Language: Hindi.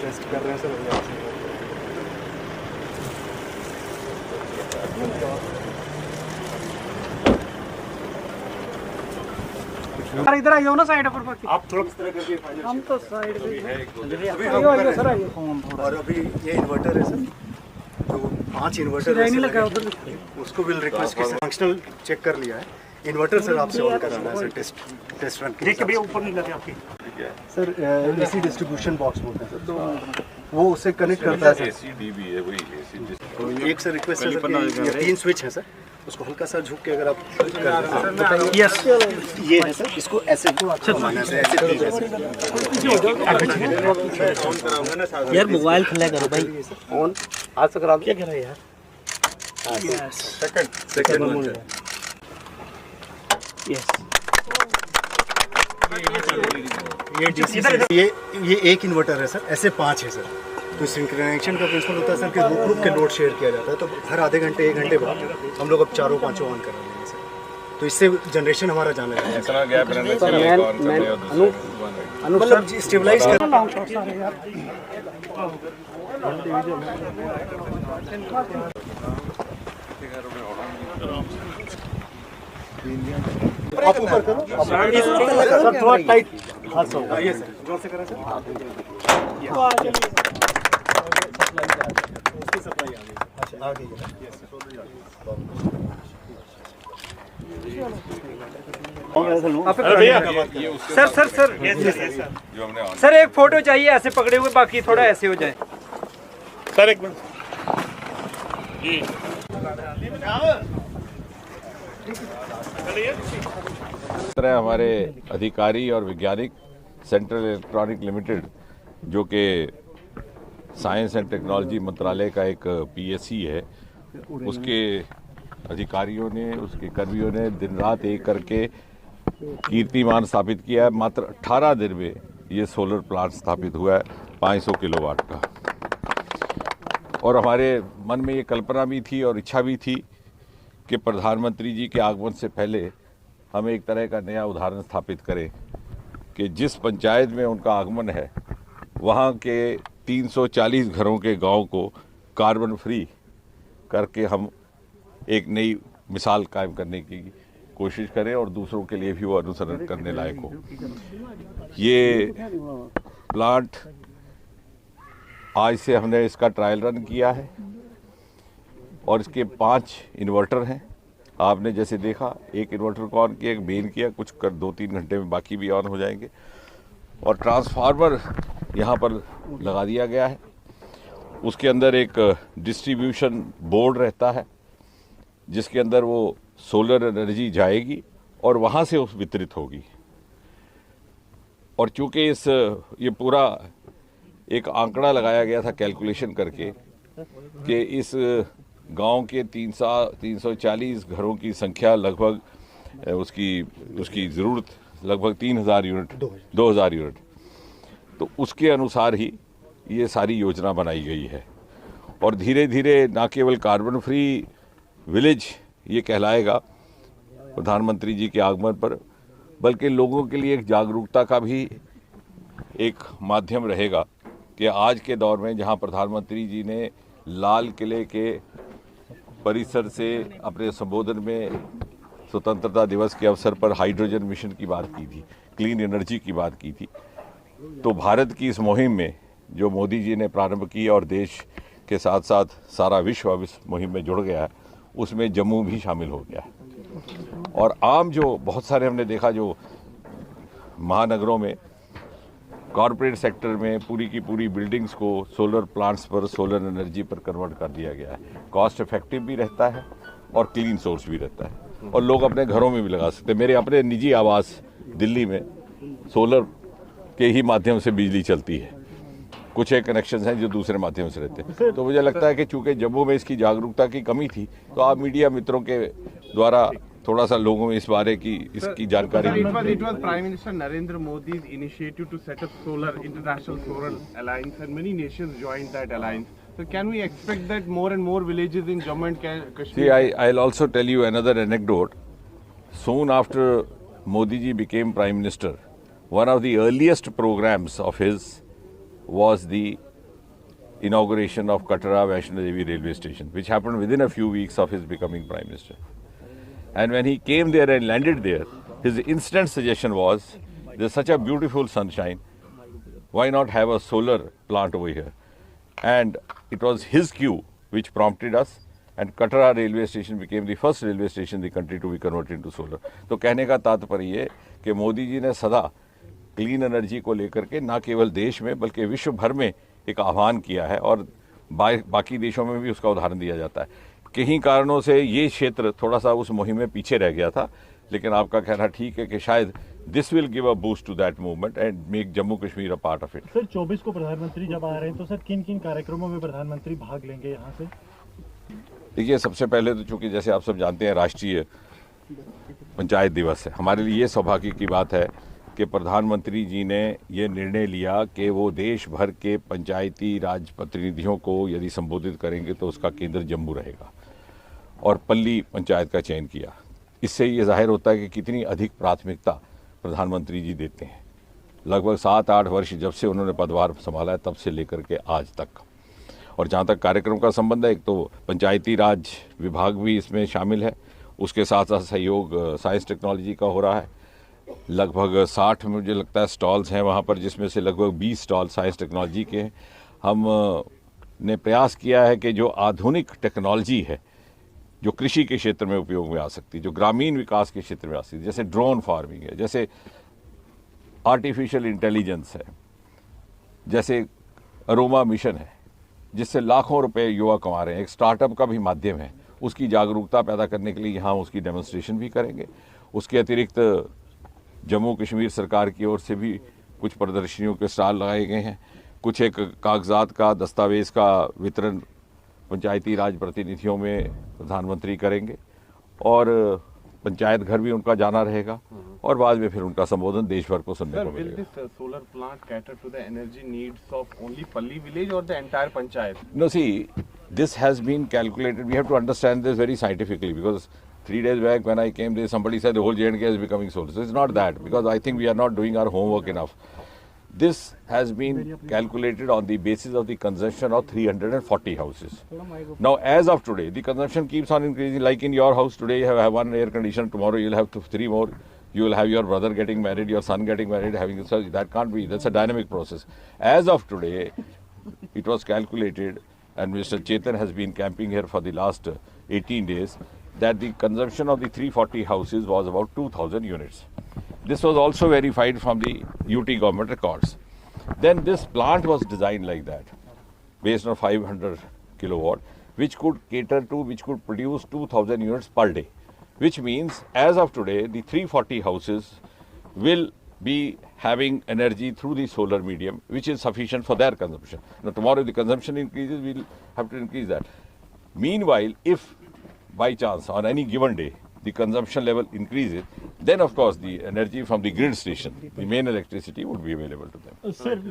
टेस्ट कर रहे हैं सर। इधर आइए ना साइड पर आप थोड़ा इस तरह करके हम तो साइड पे सर आइए। और अभी ये इन्वर्टर है सर, जो 5 इन्वर्टर नहीं लगा उधर, उसको विल रिक्वेस्ट कि फंक्शनल चेक कर लिया है। इन्वर्टर सर आपसे ऑन कराना है सर, टेस्ट रन देख के भैया ऊपर नहीं लगे आपकी सर। एसी डिस्ट्रीब्यूशन बॉक्स बोलते हैं सर, तो वो उससे कनेक्ट करता है सर। तो एक सर रिक्वेस्ट है सर, ये 3 स्विच है सर, उसको हल्का सा झुक के अगर आप यस ये है सर, इसको ऐसे घुमाना है, ऐसे यार मोबाइल खुला करो भाई ऑन आज तक करा क्या कर रहे हैं यार। सेकंड यस ये डीसी ये एक इन्वर्टर है सर, ऐसे 5 है सर। तो सिंक्रोनाइजेशन का प्रिंसिपल होता है सर कि रुक रुक के लोड शेयर किया जाता है, तो हर आधे घंटे 1 घंटे बाद हम लोग अब 4-5 ऑन कर रहे हैं सर, तो इससे जनरेशन हमारा जाने लगा है। इतना गैप रहने से मतलब स्टेबलाइज कर आप ऊपर करो, सर थोड़ा टाइट हाथ से होगा। ये सर जोर से करें सर। उसकी सप्लाई आ गई। अच्छा आ गई सर सर सर सर एक फोटो चाहिए ऐसे पकड़े हुए, बाकी थोड़ा ऐसे हो जाए सर। एक मिनट तरह हमारे अधिकारी और वैज्ञानिक सेंट्रल इलेक्ट्रॉनिक लिमिटेड, जो कि साइंस एंड टेक्नोलॉजी मंत्रालय का एक पीएससी है, उसके अधिकारियों ने, उसके कर्मियों ने दिन रात एक करके कीर्तिमान स्थापित किया है। मात्र 18 दिन में ये सोलर प्लांट स्थापित हुआ है 500 किलोवाट का। और हमारे मन में ये कल्पना भी थी और इच्छा भी थी कि प्रधानमंत्री जी के आगमन से पहले हम एक तरह का नया उदाहरण स्थापित करें कि जिस पंचायत में उनका आगमन है वहाँ के 340 घरों के गांव को कार्बन फ्री करके हम एक नई मिसाल कायम करने की कोशिश करें और दूसरों के लिए भी वो अनुसरण करने लायक हो। ये प्लांट आज से हमने इसका ट्रायल रन किया है और इसके 5 इन्वर्टर हैं। आपने जैसे देखा, एक इन्वर्टर को ऑन किया, एक मेन किया, कुछ कर 2-3 घंटे में बाकी भी ऑन हो जाएंगे। और ट्रांसफार्मर यहाँ पर लगा दिया गया है, उसके अंदर एक डिस्ट्रीब्यूशन बोर्ड रहता है जिसके अंदर वो सोलर एनर्जी जाएगी और वहाँ से उस वितरित होगी। और चूँकि ये पूरा एक आंकड़ा लगाया गया था कैलकुलेशन करके कि इस गांव के 340 घरों की संख्या लगभग उसकी ज़रूरत लगभग 3000 यूनिट 2000 यूनिट, तो उसके अनुसार ही ये सारी योजना बनाई गई है। और धीरे धीरे न केवल कार्बन फ्री विलेज ये कहलाएगा प्रधानमंत्री जी के आगमन पर, बल्कि लोगों के लिए एक जागरूकता का भी एक माध्यम रहेगा कि आज के दौर में जहां प्रधानमंत्री जी ने लाल किले के परिसर से अपने संबोधन में स्वतंत्रता दिवस के अवसर पर हाइड्रोजन मिशन की बात की थी, क्लीन एनर्जी की बात की थी, तो भारत की इस मुहिम में जो मोदी जी ने प्रारंभ की और देश के साथ साथ सारा विश्व अब इस मुहिम में जुड़ गया है, उसमें जम्मू भी शामिल हो गया है। और आम जो बहुत सारे हमने देखा, जो महानगरों में कॉरपोरेट सेक्टर में पूरी की पूरी बिल्डिंग्स को सोलर प्लांट्स पर, सोलर एनर्जी पर कन्वर्ट कर दिया गया है। कॉस्ट इफेक्टिव भी रहता है और क्लीन सोर्स भी रहता है और लोग अपने घरों में भी लगा सकते हैं। मेरे अपने निजी आवास दिल्ली में सोलर के ही माध्यम से बिजली चलती है, कुछ एक कनेक्शन हैं जो दूसरे माध्यम से रहते हैं। तो मुझे लगता है कि चूंकि जम्मू में इसकी जागरूकता की कमी थी, तो आप मीडिया मित्रों के द्वारा थोड़ा सा लोगों में इस बारे की इसकी जानकारी दी। It was Prime Minister Narendra Modi's initiative to set up Solar International Solar Alliance, and many nations joined that alliance. So can we expect that more and more villages in Jammu and Kashmir? See, I'll also tell you another anecdote. Soon after Modi ji became Prime Minister, one of the earliest programs of his was the inauguration of Katra Vaishno Devi railway station, which happened within a few weeks of his becoming Prime Minister. And when he came there and landed there, his instant suggestion was, there's such a beautiful sunshine, why not have a solar plant over here? And it was his cue which prompted us, and Katra railway station became the first railway station in the country to be converted into solar. तो कहने का तात्पर्य ये कि मोदी जी ने सदा क्लीन एनर्जी को लेकर के न केवल देश में बल्कि विश्व भर में एक आह्वान किया है, और बाकी देशों में भी उसका उदाहरण दिया जाता है। कई कारणों से ये क्षेत्र थोड़ा सा उस मुहिम में पीछे रह गया था, लेकिन आपका कहना ठीक है कि शायद this will give a boost to that movement and make Jammu Kashmir a part of it. Sir 24 को प्रधानमंत्री जब आ रहे हैं तो सर किन किन कार्यक्रमों में प्रधानमंत्री भाग लेंगे यहाँ से? देखिए, सबसे पहले तो चूंकि जैसे आप सब जानते हैं राष्ट्रीय पंचायत दिवस है, हमारे लिए ये सौभाग्य की बात है कि प्रधानमंत्री जी ने ये निर्णय लिया कि वो देश भर के पंचायती राज प्रतिनिधियों को यदि संबोधित करेंगे तो उसका केंद्र जम्मू रहेगा, और पल्ली पंचायत का चयन किया। इससे ये जाहिर होता है कि कितनी अधिक प्राथमिकता प्रधानमंत्री जी देते हैं। लगभग 7-8 वर्ष जब से उन्होंने पदभार संभाला है तब से लेकर के आज तक। और जहाँ तक कार्यक्रम का संबंध है, एक तो पंचायती राज विभाग भी इसमें शामिल है, उसके साथ साथ सहयोग साइंस टेक्नोलॉजी का हो रहा है। लगभग 60 मुझे लगता है स्टॉल्स हैं वहाँ पर, जिसमें से लगभग 20 स्टॉल साइंस टेक्नोलॉजी के हैं। हम ने प्रयास किया है कि जो आधुनिक टेक्नोलॉजी है जो कृषि के क्षेत्र में उपयोग में आ सकती है, जो ग्रामीण विकास के क्षेत्र में आ सकती है, जैसे ड्रोन फार्मिंग है, जैसे आर्टिफिशियल इंटेलिजेंस है, जैसे अरोमा मिशन है, जिससे लाखों रुपए युवा कमा रहे हैं, एक स्टार्टअप का भी माध्यम है, उसकी जागरूकता पैदा करने के लिए यहाँ उसकी डेमोन्स्ट्रेशन भी करेंगे। उसके अतिरिक्त जम्मू कश्मीर सरकार की ओर से भी कुछ प्रदर्शनियों के स्टॉल लगाए गए हैं। कुछ एक कागजात का दस्तावेज का वितरण पंचायती राज प्रतिनिधियों में प्रधानमंत्री करेंगे, और पंचायत घर भी उनका जाना रहेगा, और बाद में फिर उनका संबोधन देश भर को सुनने को मिलेगा। Will this solar plant cater to the energy needs of only Palli village or the entire panchayat? No, see, this has been calculated. We have to understand this very scientifically, because 3 days back when I came there, somebody said the whole J&K is becoming solar. So it's not that, because I think we are not doing our homework enough. This has been calculated on the basis of the consumption of 340 houses. Now, as of today, the consumption keeps on increasing. Like in your house today, you have one air conditioner. Tomorrow, you'll have 3 more. You will have your brother getting married, your son getting married, having so that can't be. That's a dynamic process. As of today, it was calculated, and Mr. Chetan has been camping here for the last 18 days, that the consumption of the 340 houses was about 2,000 units. This was also verified from the UT government records. Then this plant was designed like that, based on 500 kilowatt, which could produce 2,000 units per day. Which means, as of today, the 340 houses will be having energy through the solar medium, which is sufficient for their consumption. Now, tomorrow if the consumption increases, we'll have to increase that. Meanwhile, if by chance on any given day the consumption level increases, then of course the energy from the grid station, the main electricity, would be available to them. Sir